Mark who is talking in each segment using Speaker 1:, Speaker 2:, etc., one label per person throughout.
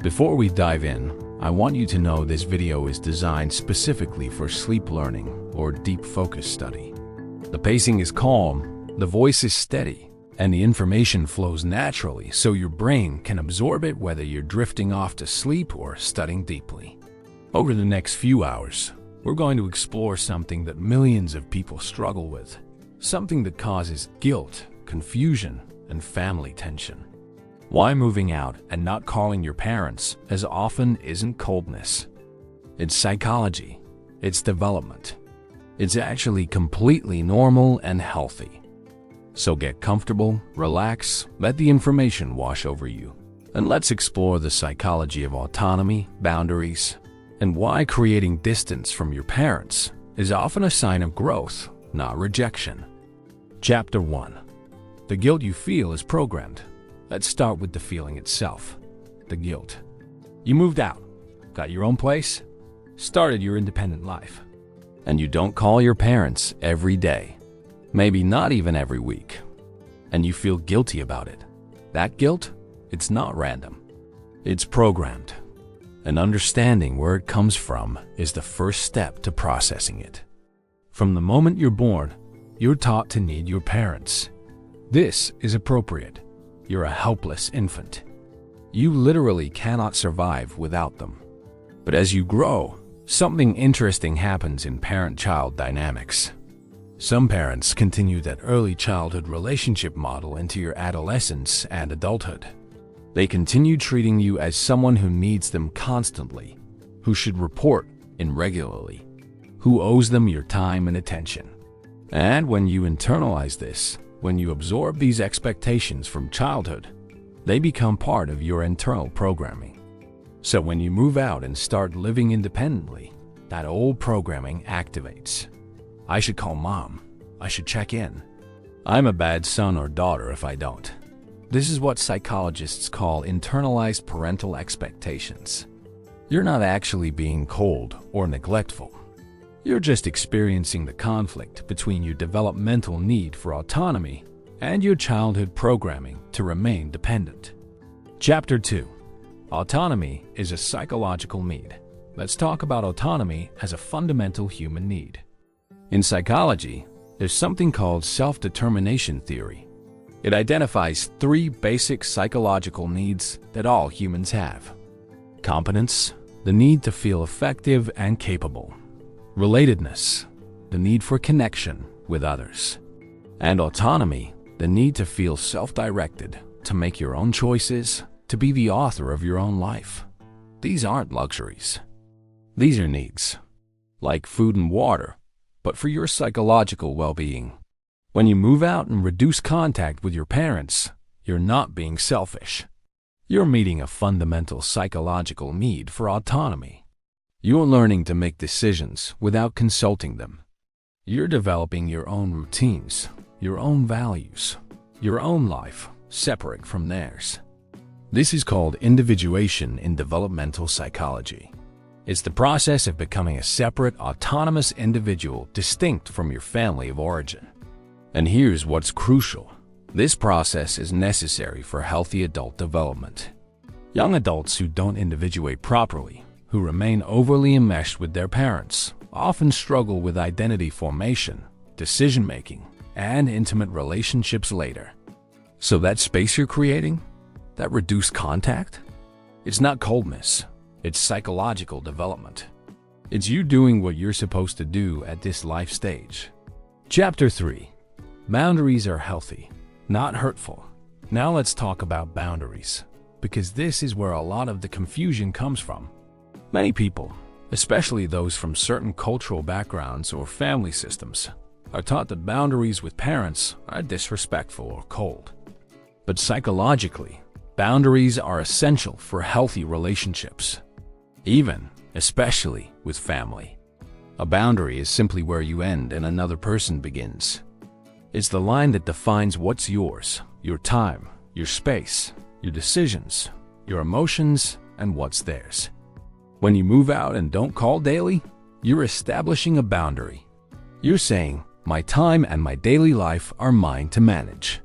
Speaker 1: Before we dive in, I want you to know this video is designed specifically for sleep learning or deep focus study. The pacing is calm, the voice is steady, and the information flows naturally so your brain can absorb it whether you're drifting off to sleep or studying deeply. Over the next few hours, we're going to explore something that millions of people struggle with, something that causes guilt, confusion, and family tension. Why moving out and not calling your parents as often isn't coldness. It's psychology. It's development. It's actually completely normal and healthy. So get comfortable, relax, let the information wash over you, and let's explore the psychology of autonomy, boundaries, and why creating distance from your parents is often a sign of growth, not rejection. Chapter 1. The guilt you feel is programmed. Let's start with the feeling itself, the guilt. You moved out, got your own place, started your independent life, and you don't call your parents every day, maybe not even every week, and you feel guilty about it. That guilt, it's not random. It's programmed. And understanding where it comes from is the first step to processing it. From the moment you're born, you're taught to need your parents. This is appropriate. You're a helpless infant. You literally cannot survive without them. But as you grow, something interesting happens in parent-child dynamics. Some parents continue that early childhood relationship model into your adolescence and adulthood. They continue treating you as someone who needs them constantly, who should report in regularly, who owes them your time and attention. And when you internalize this, when you absorb these expectations from childhood, they become part of your internal programming. So when you move out and start living independently, that old programming activates. I should call mom. I should check in. I'm a bad son or daughter if I don't. This is what psychologists call internalized parental expectations. You're not actually being cold or neglectful. You're just experiencing the conflict between your developmental need for autonomy and your childhood programming to remain dependent. Chapter 2. Autonomy is a psychological need. Let's talk about autonomy as a fundamental human need. In psychology, there's something called self-determination theory. It identifies 3 basic psychological needs that all humans have. Competence, the need to feel effective and capable. Relatedness, the need for connection with others. And autonomy, the need to feel self-directed, to make your own choices, to be the author of your own life. These aren't luxuries. These are needs, like food and water, but for your psychological well-being. When you move out and reduce contact with your parents, you're not being selfish. You're meeting a fundamental psychological need for autonomy. You're learning to make decisions without consulting them. You're developing your own routines, your own values, your own life, separate from theirs. This is called individuation in developmental psychology. It's the process of becoming a separate, autonomous individual distinct from your family of origin. And here's what's crucial. This process is necessary for healthy adult development. Young adults who don't individuate properly, who remain overly enmeshed with their parents, often struggle with identity formation, decision-making, and intimate relationships later. So that space you're creating, that reduced contact, it's not coldness, it's psychological development. It's you doing what you're supposed to do at this life stage. Chapter 3. Boundaries are healthy, not hurtful. Now let's talk about boundaries, because this is where a lot of the confusion comes from. Many people, especially those from certain cultural backgrounds or family systems, are taught that boundaries with parents are disrespectful or cold. But psychologically, boundaries are essential for healthy relationships, especially with family. A boundary is simply where you end and another person begins. It's the line that defines what's yours, your time, your space, your decisions, your emotions, and what's theirs. When you move out and don't call daily, you're establishing a boundary. You're saying, my time and my daily life are mine to manage.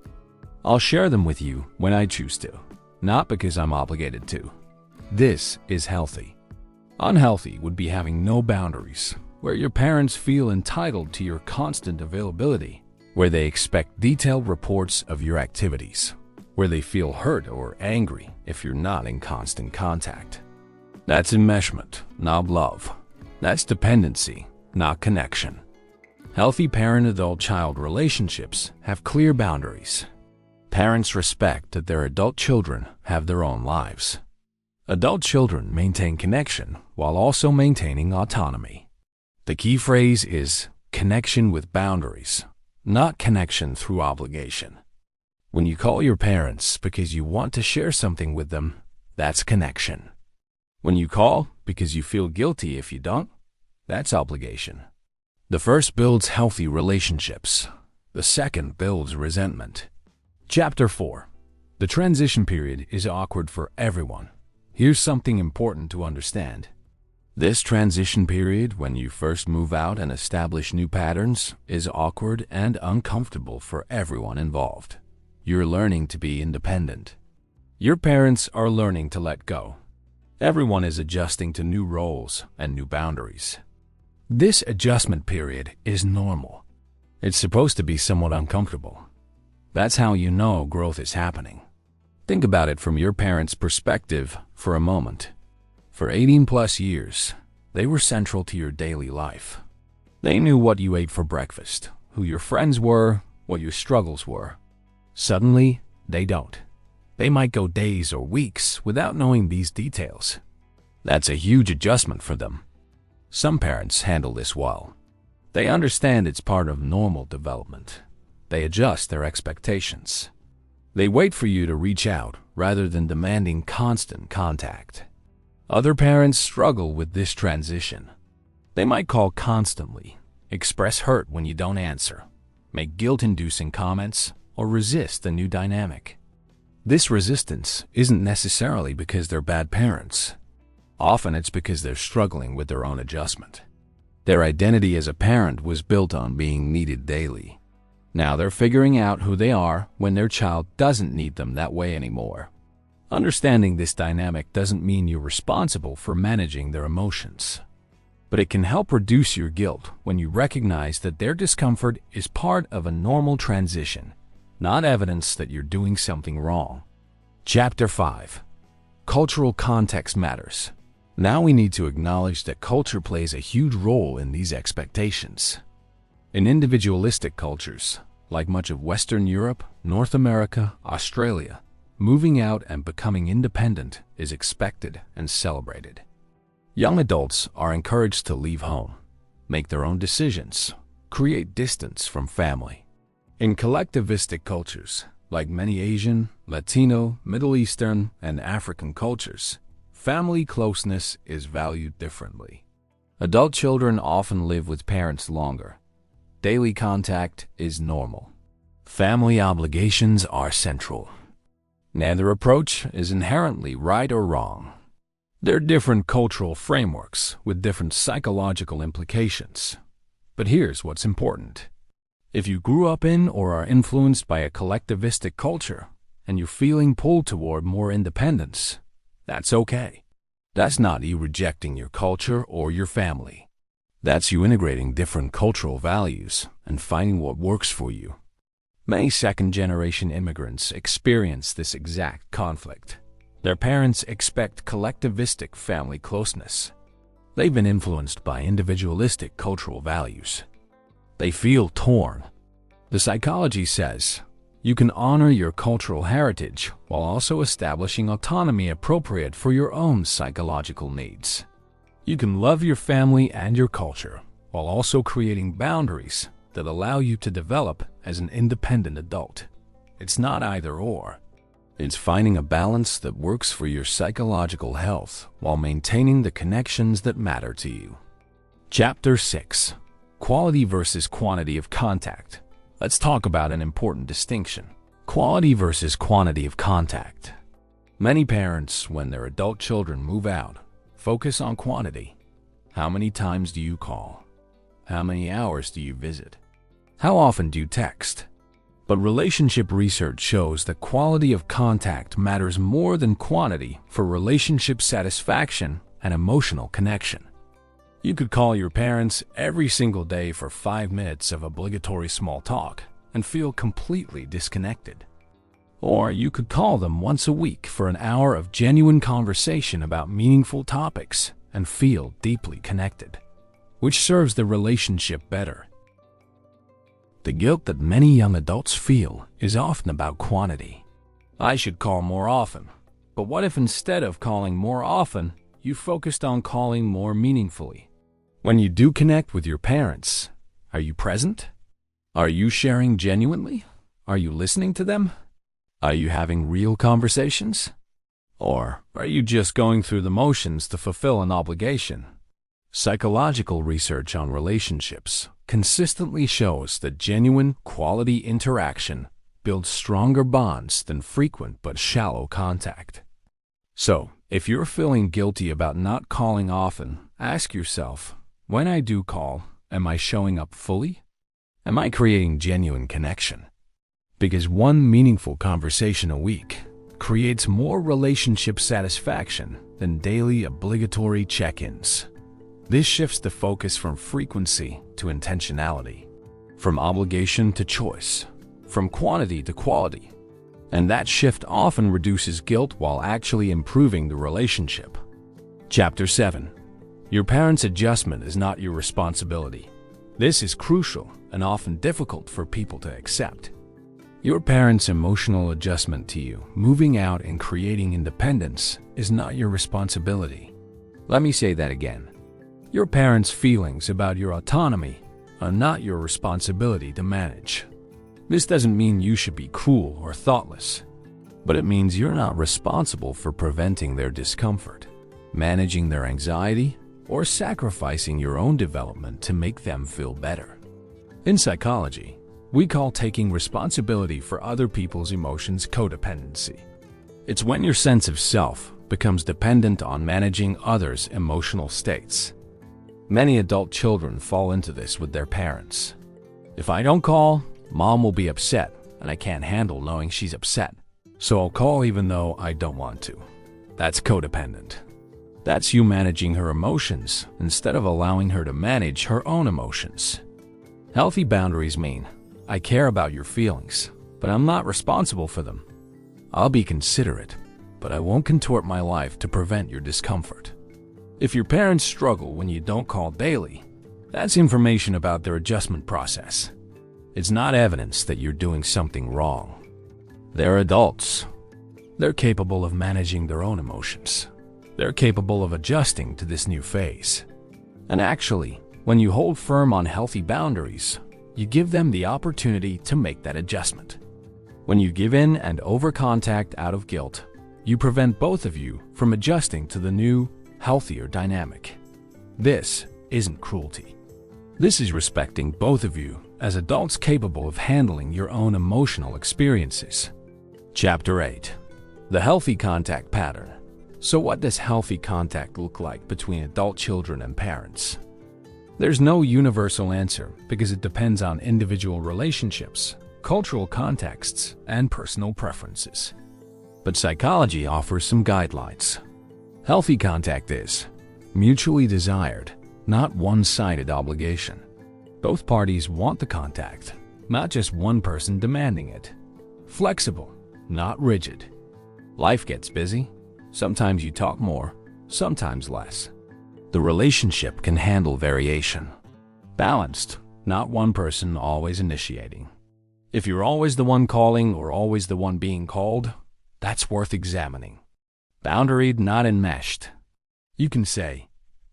Speaker 1: I'll share them with you when I choose to, not because I'm obligated to. This is healthy. Unhealthy would be having no boundaries, where your parents feel entitled to your constant availability, where they expect detailed reports of your activities, where they feel hurt or angry if you're not in constant contact. That's enmeshment, not love. That's dependency, not connection. Healthy parent-adult-child relationships have clear boundaries. Parents respect that their adult children have their own lives. Adult children maintain connection while also maintaining autonomy. The key phrase is connection with boundaries, not connection through obligation. When you call your parents because you want to share something with them, that's connection. When you call because you feel guilty if you don't, that's obligation. The first builds healthy relationships. The second builds resentment. Chapter 4. The transition period is awkward for everyone. Here's something important to understand. This transition period, when you first move out and establish new patterns, is awkward and uncomfortable for everyone involved. You're learning to be independent. Your parents are learning to let go. Everyone is adjusting to new roles and new boundaries. This adjustment period is normal. It's supposed to be somewhat uncomfortable. That's how you know growth is happening. Think about it from your parents' perspective for a moment. For 18+ years, they were central to your daily life. They knew what you ate for breakfast, who your friends were, what your struggles were. Suddenly, they don't. They might go days or weeks without knowing these details. That's a huge adjustment for them. Some parents handle this well. They understand it's part of normal development. They adjust their expectations. They wait for you to reach out rather than demanding constant contact. Other parents struggle with this transition. They might call constantly, express hurt when you don't answer, make guilt-inducing comments, or resist the new dynamic. This resistance isn't necessarily because they're bad parents. Often it's because they're struggling with their own adjustment. Their identity as a parent was built on being needed daily. Now they're figuring out who they are when their child doesn't need them that way anymore. Understanding this dynamic doesn't mean you're responsible for managing their emotions. But it can help reduce your guilt when you recognize that their discomfort is part of a normal transition, not evidence that you're doing something wrong. Chapter 5. Cultural context matters. Now we need to acknowledge that culture plays a huge role in these expectations. In individualistic cultures, like much of Western Europe, North America, Australia, moving out and becoming independent is expected and celebrated. Young adults are encouraged to leave home, make their own decisions, create distance from family. In collectivistic cultures, like many Asian, Latino, Middle Eastern, and African cultures, family closeness is valued differently. Adult children often live with parents longer. Daily contact is normal. Family obligations are central. Neither approach is inherently right or wrong. There are different cultural frameworks with different psychological implications. But here's what's important. If you grew up in or are influenced by a collectivistic culture and you're feeling pulled toward more independence, that's okay. That's not you rejecting your culture or your family. That's you integrating different cultural values and finding what works for you. Many second-generation immigrants experience this exact conflict. Their parents expect collectivistic family closeness. They've been influenced by individualistic cultural values. They feel torn. The psychology says you can honor your cultural heritage while also establishing autonomy appropriate for your own psychological needs. You can love your family and your culture while also creating boundaries that allow you to develop as an independent adult. It's not either or. It's finding a balance that works for your psychological health while maintaining the connections that matter to you. Chapter 6. Quality versus quantity of contact. Let's talk about an important distinction. Quality versus quantity of contact. Many parents, when their adult children move out, focus on quantity. How many times do you call? How many hours do you visit? How often do you text? But relationship research shows that quality of contact matters more than quantity for relationship satisfaction and emotional connection. You could call your parents every single day for 5 minutes of obligatory small talk and feel completely disconnected. Or you could call them once a week for an hour of genuine conversation about meaningful topics and feel deeply connected. Which serves the relationship better? The guilt that many young adults feel is often about quantity. I should call more often. But what if instead of calling more often, you focused on calling more meaningfully? When you do connect with your parents, are you present? Are you sharing genuinely? Are you listening to them? Are you having real conversations? Or are you just going through the motions to fulfill an obligation? Psychological research on relationships consistently shows that genuine, quality interaction builds stronger bonds than frequent but shallow contact. So, if you're feeling guilty about not calling often, ask yourself, when I do call, am I showing up fully? Am I creating genuine connection? Because one meaningful conversation a week creates more relationship satisfaction than daily obligatory check-ins. This shifts the focus from frequency to intentionality, from obligation to choice, from quantity to quality. And that shift often reduces guilt while actually improving the relationship. Chapter 7. Your parents' adjustment is not your responsibility. This is crucial and often difficult for people to accept. Your parents' emotional adjustment to you, moving out and creating independence, is not your responsibility. Let me say that again. Your parents' feelings about your autonomy are not your responsibility to manage. This doesn't mean you should be cruel or thoughtless, but it means you're not responsible for preventing their discomfort, managing their anxiety, or sacrificing your own development to make them feel better. In psychology, we call taking responsibility for other people's emotions codependency. It's when your sense of self becomes dependent on managing others' emotional states. Many adult children fall into this with their parents. If I don't call, Mom will be upset, and I can't handle knowing she's upset. So I'll call even though I don't want to. That's codependent. That's you managing her emotions instead of allowing her to manage her own emotions. Healthy boundaries mean, I care about your feelings, but I'm not responsible for them. I'll be considerate, but I won't contort my life to prevent your discomfort. If your parents struggle when you don't call daily, that's information about their adjustment process. It's not evidence that you're doing something wrong. They're adults. They're capable of managing their own emotions. They're capable of adjusting to this new phase. And actually, when you hold firm on healthy boundaries, you give them the opportunity to make that adjustment. When you give in and over-contact out of guilt, you prevent both of you from adjusting to the new, healthier dynamic. This isn't cruelty. This is respecting both of you as adults capable of handling your own emotional experiences. Chapter 8. The healthy contact pattern. So what does healthy contact look like between adult children and parents? There's no universal answer because it depends on individual relationships, cultural contexts, and personal preferences. But psychology offers some guidelines. Healthy contact is mutually desired, not one-sided obligation. Both parties want the contact, not just one person demanding it. Flexible, not rigid. Life gets busy. Sometimes you talk more, sometimes less. The relationship can handle variation. Balanced, not one person always initiating. If you're always the one calling or always the one being called, that's worth examining. Boundaried, not enmeshed. You can say,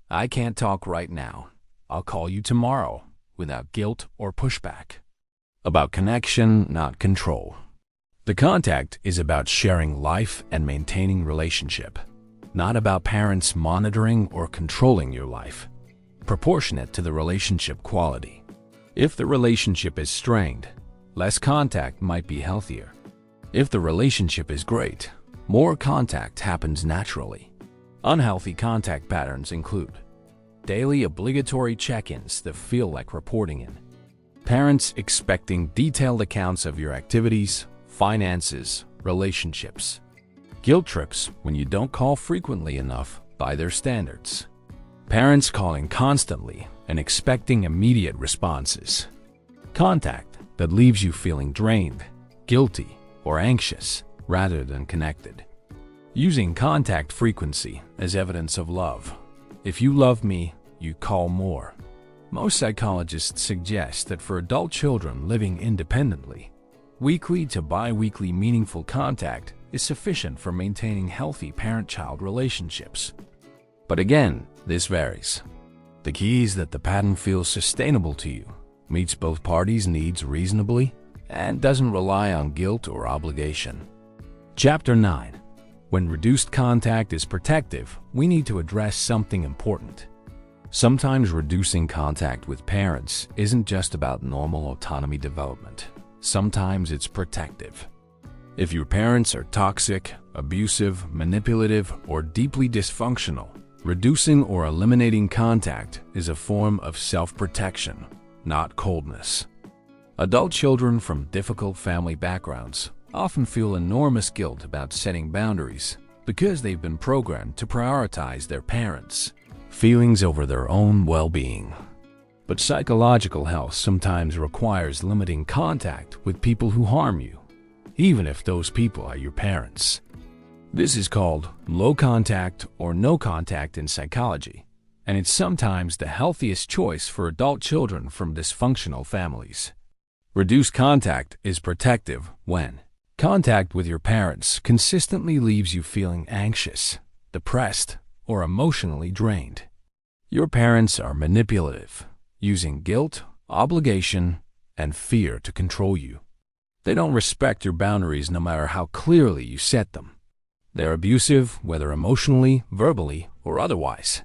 Speaker 1: I can't talk right now. I'll call you tomorrow, without guilt or pushback. About connection, not control. The contact is about sharing life and maintaining relationship, not about parents monitoring or controlling your life. Proportionate to the relationship quality. If the relationship is strained, less contact might be healthier. If the relationship is great, more contact happens naturally. Unhealthy contact patterns include daily obligatory check-ins that feel like reporting in, Parents expecting detailed accounts of your activities, finances, relationships. Guilt trips when you don't call frequently enough by their standards. Parents calling constantly and expecting immediate responses. Contact that leaves you feeling drained, guilty, or anxious rather than connected. Using contact frequency as evidence of love. If you love me, you call more. Most psychologists suggest that for adult children living independently, weekly to bi-weekly meaningful contact is sufficient for maintaining healthy parent-child relationships. But again, this varies. The key is that the pattern feels sustainable to you, meets both parties' needs reasonably, and doesn't rely on guilt or obligation. Chapter 9. When reduced contact is protective, we need to address something important. Sometimes reducing contact with parents isn't just about normal autonomy development. Sometimes it's protective. If your parents are toxic, abusive, manipulative, or deeply dysfunctional, reducing or eliminating contact is a form of self-protection, not coldness. Adult children from difficult family backgrounds often feel enormous guilt about setting boundaries because they've been programmed to prioritize their parents' feelings over their own well-being. But psychological health sometimes requires limiting contact with people who harm you, even if those people are your parents. This is called low contact or no contact in psychology, and it's sometimes the healthiest choice for adult children from dysfunctional families. Reduced contact is protective when contact with your parents consistently leaves you feeling anxious, depressed, or emotionally drained. Your parents are manipulative, using guilt, obligation, and fear to control you. They don't respect your boundaries no matter how clearly you set them. They're abusive, whether emotionally, verbally, or otherwise.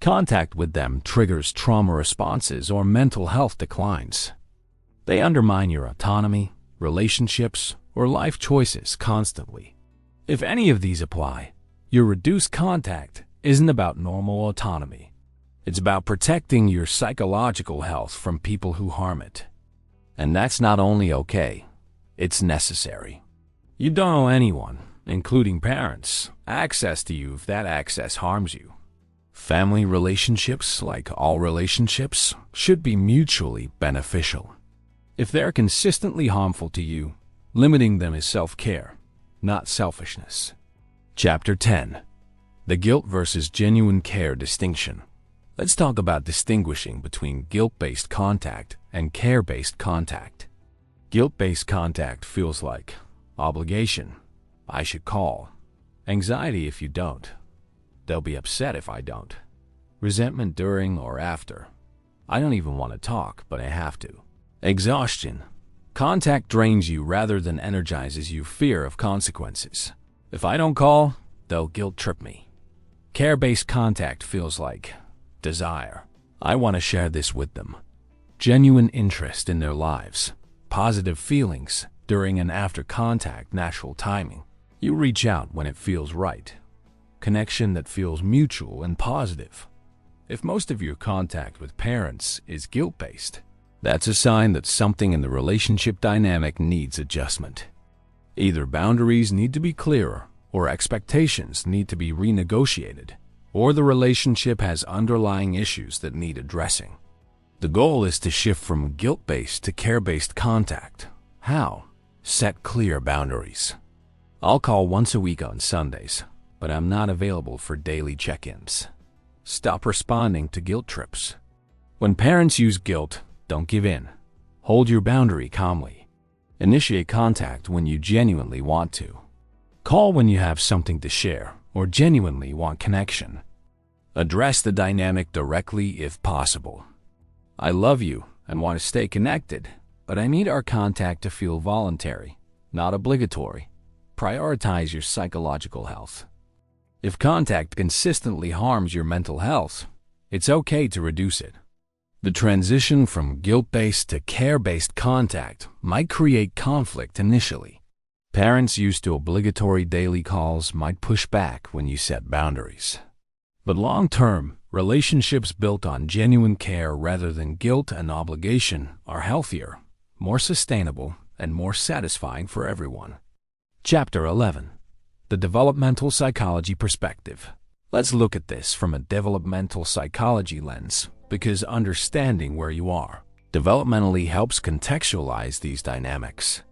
Speaker 1: Contact with them triggers trauma responses or mental health declines. They undermine your autonomy, relationships, or life choices constantly. If any of these apply, your reduced contact isn't about normal autonomy. It's about protecting your psychological health from people who harm it. And that's not only okay, it's necessary. You don't owe anyone, including parents, access to you if that access harms you. Family relationships, like all relationships, should be mutually beneficial. If they're consistently harmful to you, limiting them is self-care, not selfishness. Chapter 10. The guilt versus genuine care distinction. Let's talk about distinguishing between guilt-based contact and care-based contact. Guilt-based contact feels like obligation. I should call. Anxiety if you don't. They'll be upset if I don't. Resentment during or after. I don't even want to talk, but I have to. Exhaustion. Contact drains you rather than energizes you. Fear of consequences. If I don't call, they'll guilt trip me. Care-based contact feels like desire. I want to share this with them. Genuine interest in their lives. Positive feelings during and after contact. Natural timing. You reach out when it feels right. Connection that feels mutual and positive. If most of your contact with parents is guilt-based, that's a sign that something in the relationship dynamic needs adjustment. Either boundaries need to be clearer, or expectations need to be renegotiated, or the relationship has underlying issues that need addressing. The goal is to shift from guilt-based to care-based contact. How? Set clear boundaries. I'll call once a week on Sundays, but I'm not available for daily check-ins. Stop responding to guilt trips. When parents use guilt, don't give in. Hold your boundary calmly. Initiate contact when you genuinely want to. Call when you have something to share or genuinely want connection. Address the dynamic directly if possible. I love you and want to stay connected, but I need our contact to feel voluntary, not obligatory. Prioritize your psychological health. If contact consistently harms your mental health, it's okay to reduce it. The transition from guilt-based to care-based contact might create conflict initially. Parents used to obligatory daily calls might push back when you set boundaries. But long-term, Relationships built on genuine care rather than guilt and obligation are healthier, more sustainable, and more satisfying for everyone. Chapter 11. The Developmental Psychology Perspective. Let's look at this from a developmental psychology lens, because understanding where you are developmentally helps contextualize these dynamics.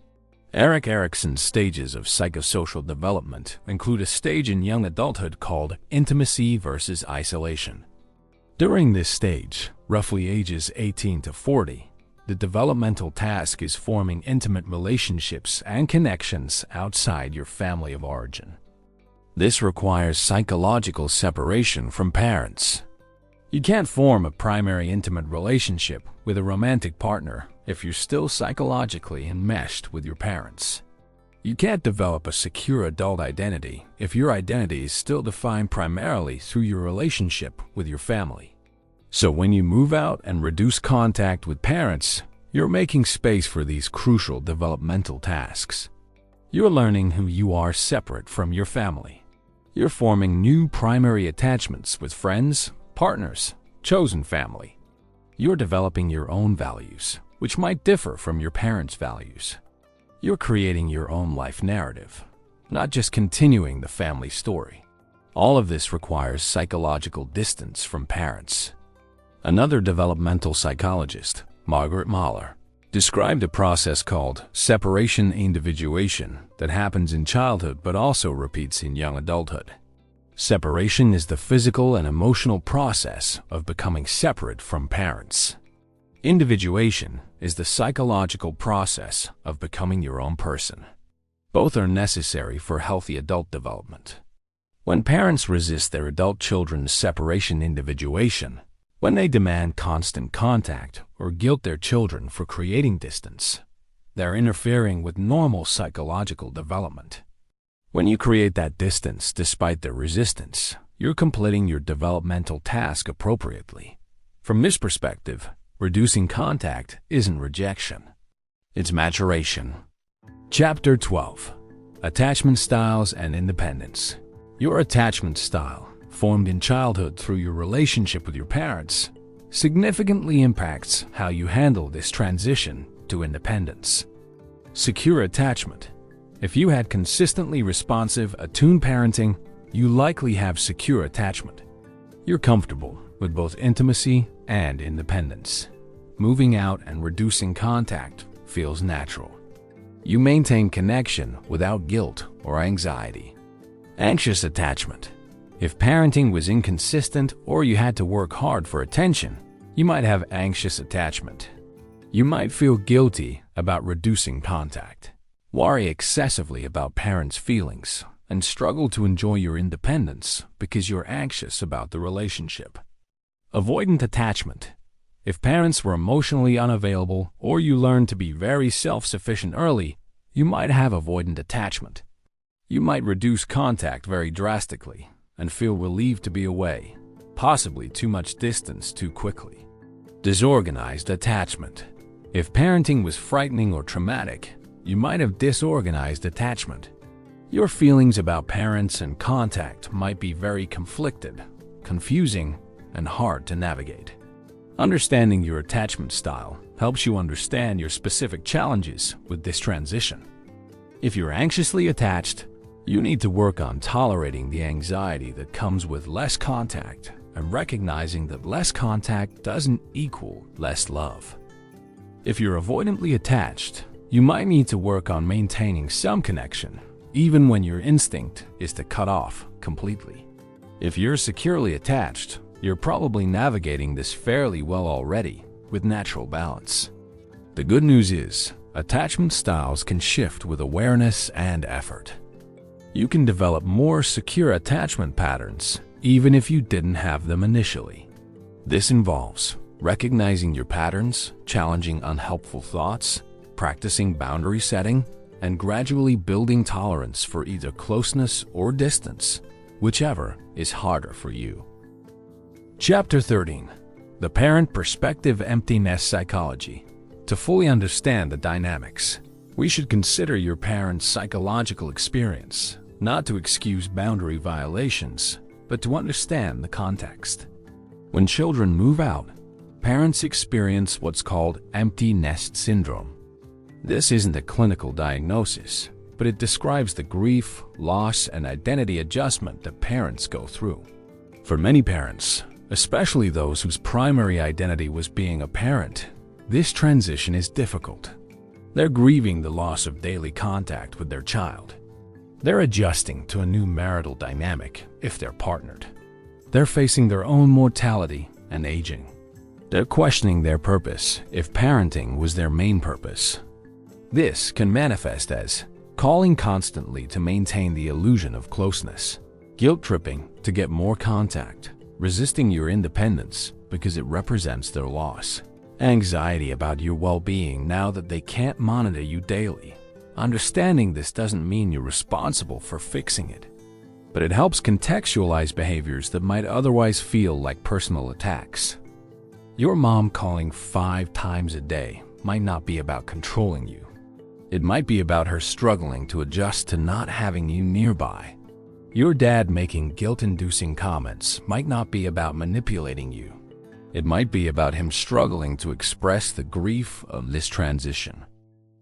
Speaker 1: Erik Erikson's stages of psychosocial development include a stage in young adulthood called intimacy versus isolation. During this stage, roughly ages 18 to 40, the developmental task is forming intimate relationships and connections outside your family of origin. This requires psychological separation from parents. You can't form a primary intimate relationship with a romantic partner if you're still psychologically enmeshed with your parents. You can't develop a secure adult identity if your identity is still defined primarily through your relationship with your family. So when you move out and reduce contact with parents, you're making space for these crucial developmental tasks. You're learning who you are separate from your family. You're forming new primary attachments with friends, partners, chosen family. You're developing your own values, which might differ from your parents' values. You're creating your own life narrative, not just continuing the family story. All of this requires psychological distance from parents. Another developmental psychologist, Margaret Mahler, described a process called separation individuation that happens in childhood but also repeats in young adulthood. Separation is the physical and emotional process of becoming separate from parents. Individuation is the psychological process of becoming your own person. Both are necessary for healthy adult development. When parents resist their adult children's separation individuation, when they demand constant contact or guilt their children for creating distance, they're interfering with normal psychological development. When you create that distance despite their resistance, you're completing your developmental task appropriately. From this perspective, reducing contact isn't rejection. It's maturation. Chapter 12. Attachment Styles and Independence. Your attachment style, formed in childhood through your relationship with your parents, significantly impacts how you handle this transition to independence. Secure attachment. If you had consistently responsive, attuned parenting, you likely have secure attachment. You're comfortable with both intimacy and independence. Moving out and reducing contact feels natural. You maintain connection without guilt or anxiety. Anxious attachment. If parenting was inconsistent or you had to work hard for attention, you might have anxious attachment. You might feel guilty about reducing contact, worry excessively about parents' feelings, and struggle to enjoy your independence because you're anxious about the relationship. Avoidant attachment. If parents were emotionally unavailable or you learned to be very self-sufficient early, you might have avoidant attachment. You might reduce contact very drastically and feel relieved to be away, possibly too much distance too quickly. Disorganized attachment. If parenting was frightening or traumatic, you might have disorganized attachment. Your feelings about parents and contact might be very conflicted, confusing, and hard to navigate. Understanding your attachment style helps you understand your specific challenges with this transition. If you're anxiously attached, you need to work on tolerating the anxiety that comes with less contact and recognizing that less contact doesn't equal less love. If you're avoidantly attached, you might need to work on maintaining some connection, even when your instinct is to cut off completely. If you're securely attached, you're probably navigating this fairly well already with natural balance. The good news is, attachment styles can shift with awareness and effort. You can develop more secure attachment patterns even if you didn't have them initially. This involves recognizing your patterns, challenging unhelpful thoughts, practicing boundary setting, and gradually building tolerance for either closeness or distance, whichever is harder for you. Chapter 13. The Parent Perspective Empty Nest Psychology. To fully understand the dynamics, we should consider your parent's psychological experience, not to excuse boundary violations, but to understand the context. When children move out, parents experience what's called empty nest syndrome. This isn't a clinical diagnosis, but it describes the grief, loss, and identity adjustment that parents go through. For many parents, especially those whose primary identity was being a parent, this transition is difficult. They're grieving the loss of daily contact with their child. They're adjusting to a new marital dynamic if they're partnered. They're facing their own mortality and aging. They're questioning their purpose if parenting was their main purpose. This can manifest as calling constantly to maintain the illusion of closeness, guilt-tripping to get more contact, resisting your independence because it represents their loss, anxiety about your well-being now that they can't monitor you daily. Understanding this doesn't mean you're responsible for fixing it, but it helps contextualize behaviors that might otherwise feel like personal attacks. Your mom calling 5 times a day might not be about controlling you. It might be about her struggling to adjust to not having you nearby. Your dad making guilt-inducing comments might not be about manipulating you. It might be about him struggling to express the grief of this transition.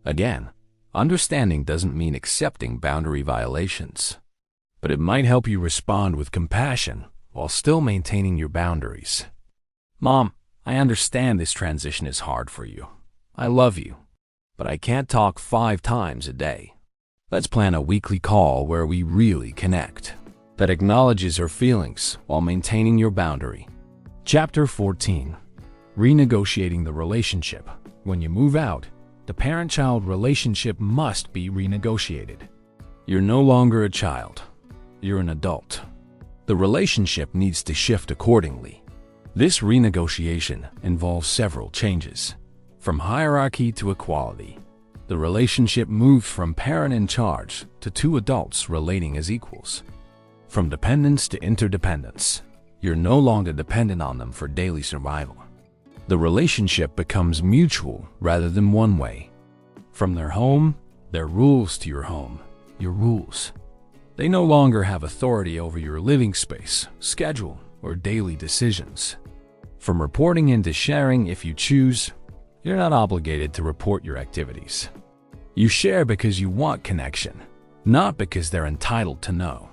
Speaker 1: Again, understanding doesn't mean accepting boundary violations, but it might help you respond with compassion while still maintaining your boundaries. Mom, I understand this transition is hard for you. I love you, but I can't talk 5 times a day. Let's plan a weekly call where we really connect, that acknowledges her feelings while maintaining your boundary. Chapter 14. Renegotiating the relationship. When you move out, the parent-child relationship must be renegotiated. You're no longer a child. You're an adult. The relationship needs to shift accordingly. This renegotiation involves several changes. From hierarchy to equality, the relationship moves from parent in charge to 2 adults relating as equals. From dependence to interdependence, you're no longer dependent on them for daily survival. The relationship becomes mutual rather than one-way. From their home, their rules, to your home, your rules. They no longer have authority over your living space, schedule, or daily decisions. From reporting into sharing if you choose, you're not obligated to report your activities. You share because you want connection, not because they're entitled to know.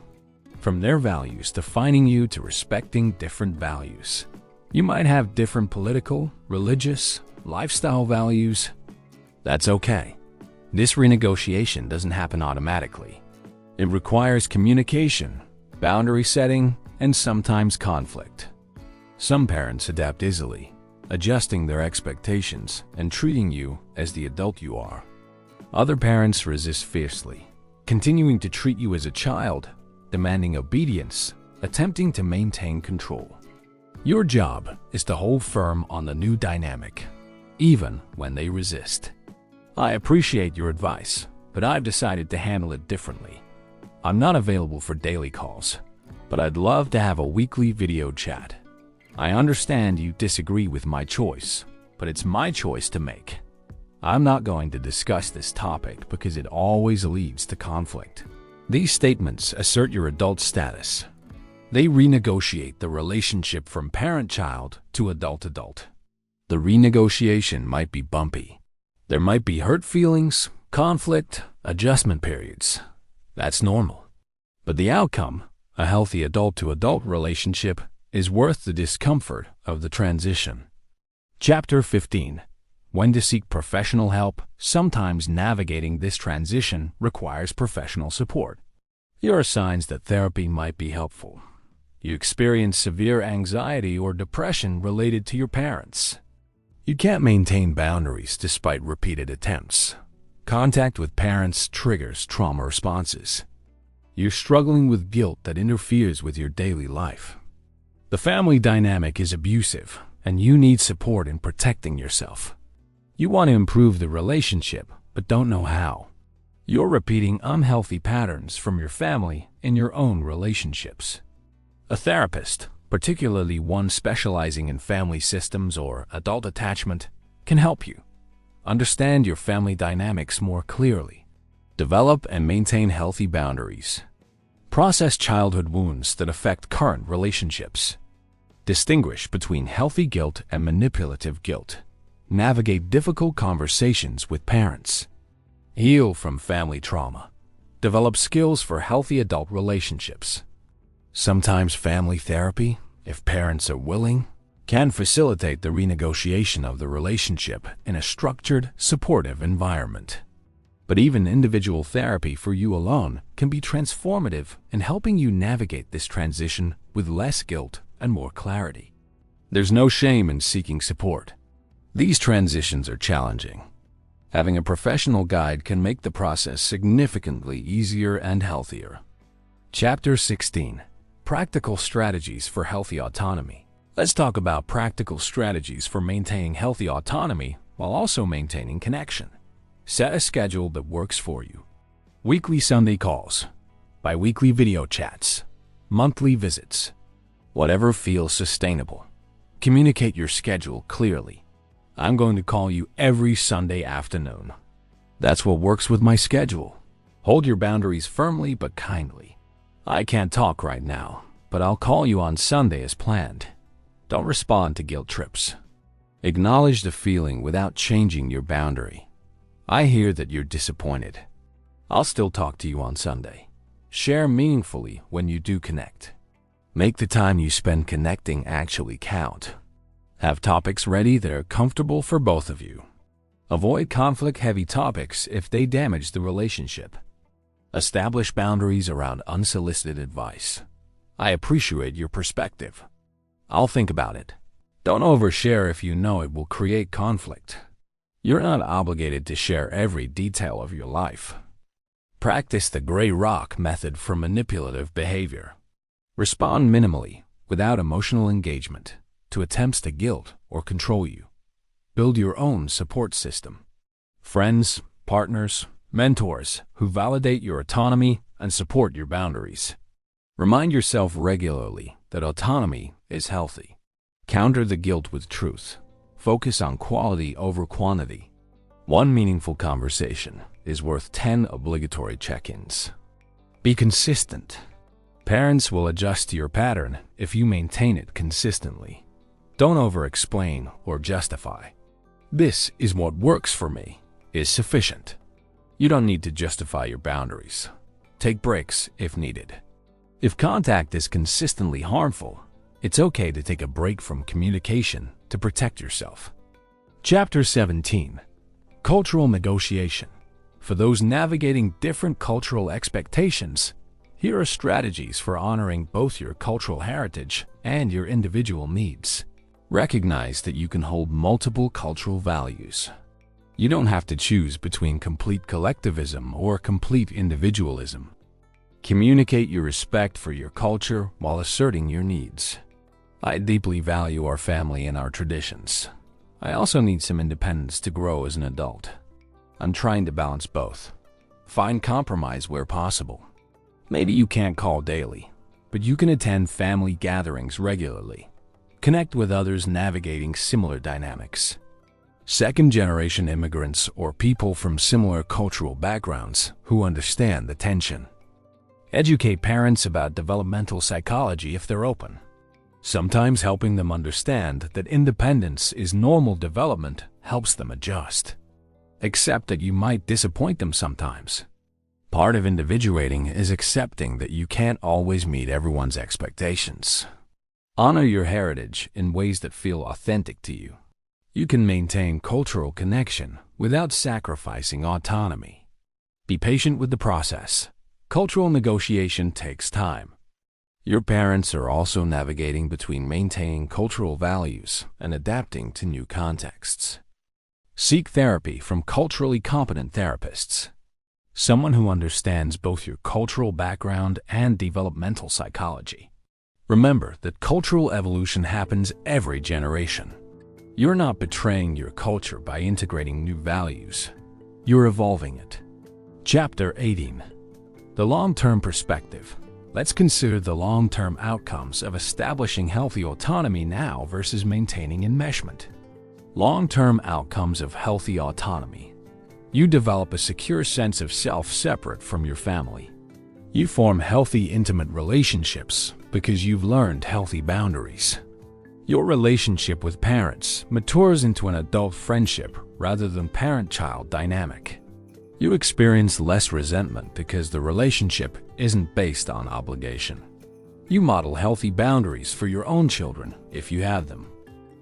Speaker 1: From their values defining you to respecting different values. You might have different political, religious, lifestyle values. That's okay. This renegotiation doesn't happen automatically. It requires communication, boundary setting, and sometimes conflict. Some parents adapt easily, adjusting their expectations and treating you as the adult you are. Other parents resist fiercely, continuing to treat you as a child, demanding obedience, attempting to maintain control. Your job is to hold firm on the new dynamic, even when they resist. I appreciate your advice, but I've decided to handle it differently. I'm not available for daily calls, but I'd love to have a weekly video chat. I understand you disagree with my choice, but it's my choice to make. I'm not going to discuss this topic because it always leads to conflict. These statements assert your adult status. They renegotiate the relationship from parent-child to adult-adult. The renegotiation might be bumpy. There might be hurt feelings, conflict, adjustment periods. That's normal. But the outcome, a healthy adult-to-adult relationship, is worth the discomfort of the transition. Chapter 15. When to seek professional help. Sometimes navigating this transition requires professional support. Here are signs that therapy might be helpful. You experience severe anxiety or depression related to your parents. You can't maintain boundaries despite repeated attempts. Contact with parents triggers trauma responses. You're struggling with guilt that interferes with your daily life. The family dynamic is abusive, and you need support in protecting yourself. You want to improve the relationship, but don't know how. You're repeating unhealthy patterns from your family in your own relationships. A therapist, particularly one specializing in family systems or adult attachment, can help you understand your family dynamics more clearly, develop and maintain healthy boundaries, process childhood wounds that affect current relationships. Distinguish between healthy guilt and manipulative guilt. Navigate difficult conversations with parents. Heal from family trauma. Develop skills for healthy adult relationships. Sometimes family therapy, if parents are willing, can facilitate the renegotiation of the relationship in a structured, supportive environment. But even individual therapy for you alone can be transformative in helping you navigate this transition with less guilt and more clarity. There's no shame in seeking support. These transitions are challenging. Having a professional guide can make the process significantly easier and healthier. Chapter 16. Practical Strategies for Healthy Autonomy. Let's talk about practical strategies for maintaining healthy autonomy while also maintaining connection. Set a schedule that works for you. Weekly Sunday calls, bi-weekly video chats, monthly visits. Whatever feels sustainable. Communicate your schedule clearly. I'm going to call you every Sunday afternoon. That's what works with my schedule. Hold your boundaries firmly but kindly. I can't talk right now, but I'll call you on Sunday as planned. Don't respond to guilt trips. Acknowledge the feeling without changing your boundary. I hear that you're disappointed. I'll still talk to you on Sunday. Share meaningfully when you do connect. Make the time you spend connecting actually count. Have topics ready that are comfortable for both of you. Avoid conflict-heavy topics if they damage the relationship. Establish boundaries around unsolicited advice. I appreciate your perspective. I'll think about it. Don't overshare if you know it will create conflict. You're not obligated to share every detail of your life. Practice the gray rock method for manipulative behavior. Respond minimally, without emotional engagement, to attempts to guilt or control you. Build your own support system. Friends, partners, mentors who validate your autonomy and support your boundaries. Remind yourself regularly that autonomy is healthy. Counter the guilt with truth. Focus on quality over quantity. One meaningful conversation is worth 10 obligatory check-ins. Be consistent. Parents will adjust to your pattern if you maintain it consistently. Don't over-explain or justify. This is what works for me is sufficient. You don't need to justify your boundaries. Take breaks if needed. If contact is consistently harmful, it's okay to take a break from communication to protect yourself. Chapter 17. Cultural Negotiation. For those navigating different cultural expectations, here are strategies for honoring both your cultural heritage and your individual needs. Recognize that you can hold multiple cultural values. You don't have to choose between complete collectivism or complete individualism. Communicate your respect for your culture while asserting your needs. I deeply value our family and our traditions. I also need some independence to grow as an adult. I'm trying to balance both. Find compromise where possible. Maybe you can't call daily, but you can attend family gatherings regularly. Connect with others navigating similar dynamics. Second-generation immigrants or people from similar cultural backgrounds who understand the tension. Educate parents about developmental psychology if they're open. Sometimes helping them understand that independence is normal development helps them adjust. Accept that you might disappoint them sometimes. Part of individuating is accepting that you can't always meet everyone's expectations. Honor your heritage in ways that feel authentic to you. You can maintain cultural connection without sacrificing autonomy. Be patient with the process. Cultural negotiation takes time. Your parents are also navigating between maintaining cultural values and adapting to new contexts. Seek therapy from culturally competent therapists. Someone who understands both your cultural background and developmental psychology. Remember that cultural evolution happens every generation. You're not betraying your culture by integrating new values. You're evolving it. Chapter 18. The long-term perspective. Let's consider the long-term outcomes of establishing healthy autonomy now versus maintaining enmeshment. Long-term outcomes of healthy autonomy. You develop a secure sense of self separate from your family. You form healthy, intimate relationships because you've learned healthy boundaries. Your relationship with parents matures into an adult friendship rather than parent-child dynamic. You experience less resentment because the relationship isn't based on obligation. You model healthy boundaries for your own children if you have them.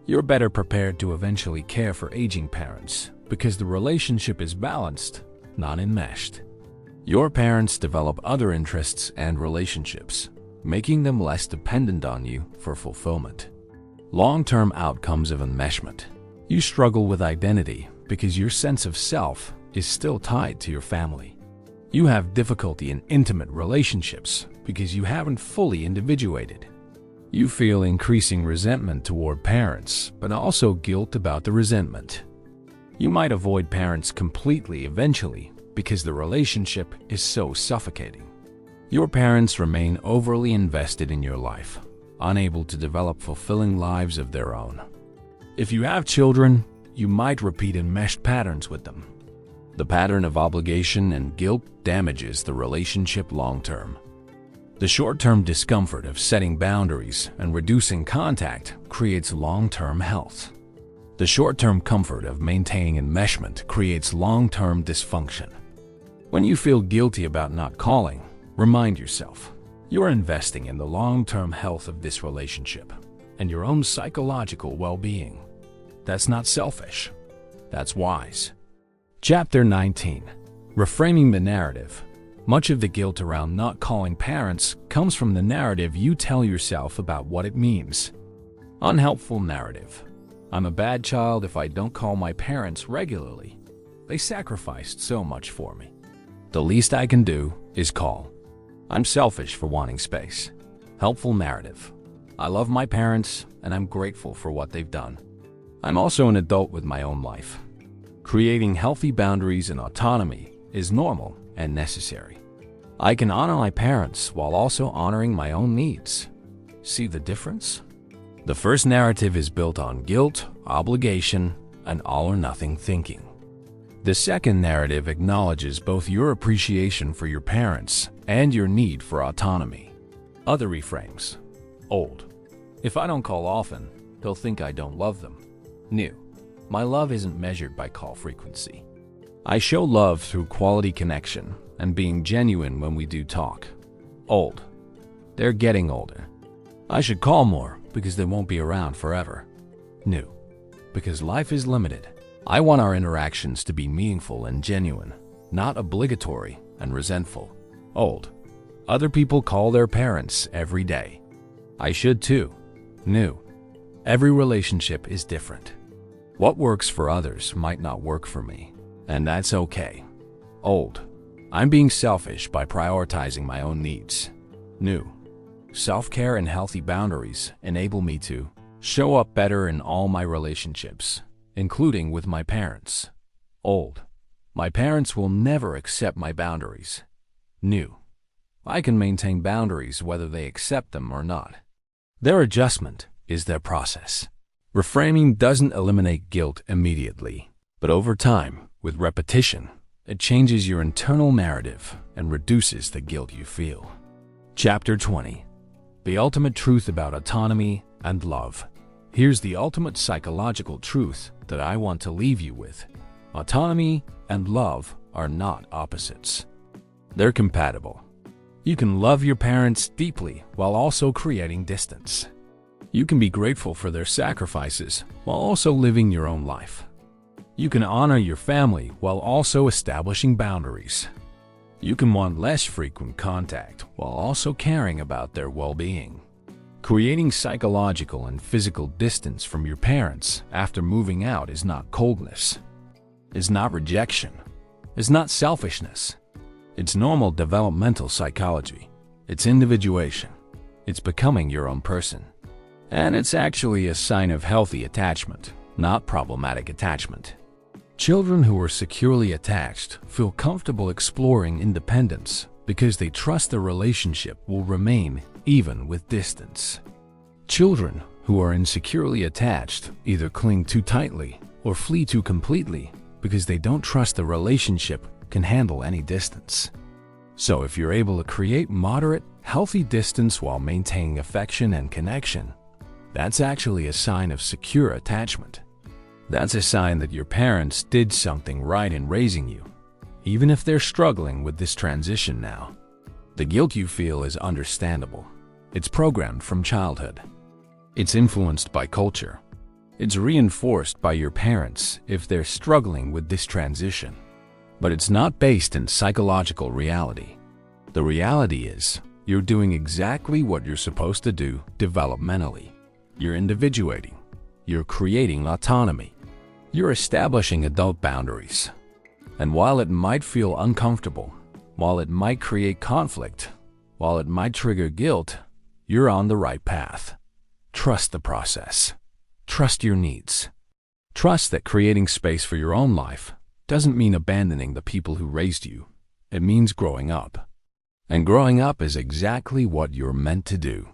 Speaker 1: You're better prepared to eventually care for aging parents because the relationship is balanced, not enmeshed. Your parents develop other interests and relationships, making them less dependent on you for fulfillment. Long-term outcomes of enmeshment. You struggle with identity because your sense of self is still tied to your family. You have difficulty in intimate relationships because you haven't fully individuated. You feel increasing resentment toward parents, but also guilt about the resentment. You might avoid parents completely eventually because the relationship is so suffocating. Your parents remain overly invested in your life, unable to develop fulfilling lives of their own. If you have children, you might repeat enmeshed patterns with them. The pattern of obligation and guilt damages the relationship long-term. The short-term discomfort of setting boundaries and reducing contact creates long-term health. The short-term comfort of maintaining enmeshment creates long-term dysfunction. When you feel guilty about not calling, remind yourself, you're investing in the long-term health of this relationship and your own psychological well-being. That's not selfish. That's wise. Chapter 19. Reframing the narrative. Much of the guilt around not calling parents comes from the narrative you tell yourself about what it means. Unhelpful narrative. I'm a bad child if I don't call my parents regularly. They sacrificed so much for me. The least I can do is call. I'm selfish for wanting space. Helpful narrative. I love my parents and I'm grateful for what they've done. I'm also an adult with my own life. Creating healthy boundaries and autonomy is normal and necessary. I can honor my parents while also honoring my own needs. See the difference? The first narrative is built on guilt, obligation, and all-or-nothing thinking. The second narrative acknowledges both your appreciation for your parents and your need for autonomy. Other reframes. Old. If I don't call often, they'll think I don't love them. New. My love isn't measured by call frequency. I show love through quality connection and being genuine when we do talk. Old. They're getting older. I should call more because they won't be around forever. New. Because life is limited. I want our interactions to be meaningful and genuine, not obligatory and resentful. Old. Other people call their parents every day. I should too. New. Every relationship is different. What works for others might not work for me, and that's okay. Old. I'm being selfish by prioritizing my own needs. New. Self-care and healthy boundaries enable me to show up better in all my relationships, including with my parents. Old. My parents will never accept my boundaries. New. I can maintain boundaries whether they accept them or not. Their adjustment is their process. Reframing doesn't eliminate guilt immediately, but over time, with repetition, it changes your internal narrative and reduces the guilt you feel. Chapter 20. The ultimate truth about autonomy and love. Here's the ultimate psychological truth that I want to leave you with. Autonomy and love are not opposites. They're compatible. You can love your parents deeply while also creating distance. You can be grateful for their sacrifices while also living your own life. You can honor your family while also establishing boundaries. You can want less frequent contact while also caring about their well-being. Creating psychological and physical distance from your parents after moving out is not coldness. It's not rejection. It's not selfishness. It's normal developmental psychology. It's individuation. It's becoming your own person. And it's actually a sign of healthy attachment, not problematic attachment. Children who are securely attached feel comfortable exploring independence because they trust the relationship will remain even with distance. Children who are insecurely attached either cling too tightly or flee too completely because they don't trust the relationship can handle any distance. So if you're able to create moderate, healthy distance while maintaining affection and connection, That's actually a sign of secure attachment. That's a sign that your parents did something right in raising you, even if they're struggling with this transition now. The guilt you feel is understandable. It's programmed from childhood. It's influenced by culture. It's reinforced by your parents if they're struggling with this transition. But it's not based in psychological reality. The reality is, you're doing exactly what you're supposed to do developmentally. You're individuating. You're creating autonomy. You're establishing adult boundaries. And while it might feel uncomfortable, while it might create conflict, while it might trigger guilt, you're on the right path. Trust the process. Trust your needs. Trust that creating space for your own life doesn't mean abandoning the people who raised you. It means growing up. And growing up is exactly what you're meant to do.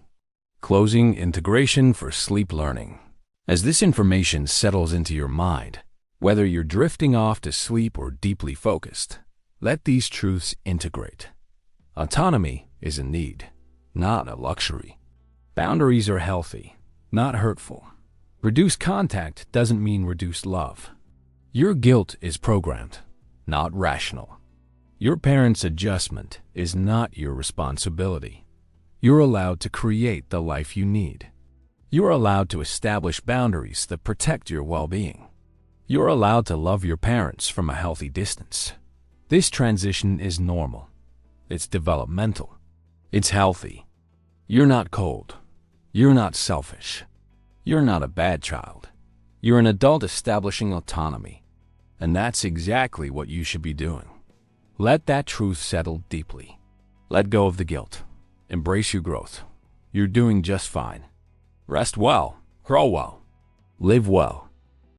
Speaker 1: Closing integration for sleep learning. As this information settles into your mind, whether you're drifting off to sleep or deeply focused, let these truths integrate. Autonomy is a need, not a luxury. Boundaries are healthy, not hurtful. Reduced contact doesn't mean reduced love. Your guilt is programmed, not rational. Your parents' adjustment is not your responsibility. You're allowed to create the life you need. You're allowed to establish boundaries that protect your well-being. You're allowed to love your parents from a healthy distance. This transition is normal. It's developmental. It's healthy. You're not cold. You're not selfish. You're not a bad child. You're an adult establishing autonomy. And that's exactly what you should be doing. Let that truth settle deeply. Let go of the guilt. Embrace your growth. You're doing just fine. Rest well, grow well, live well.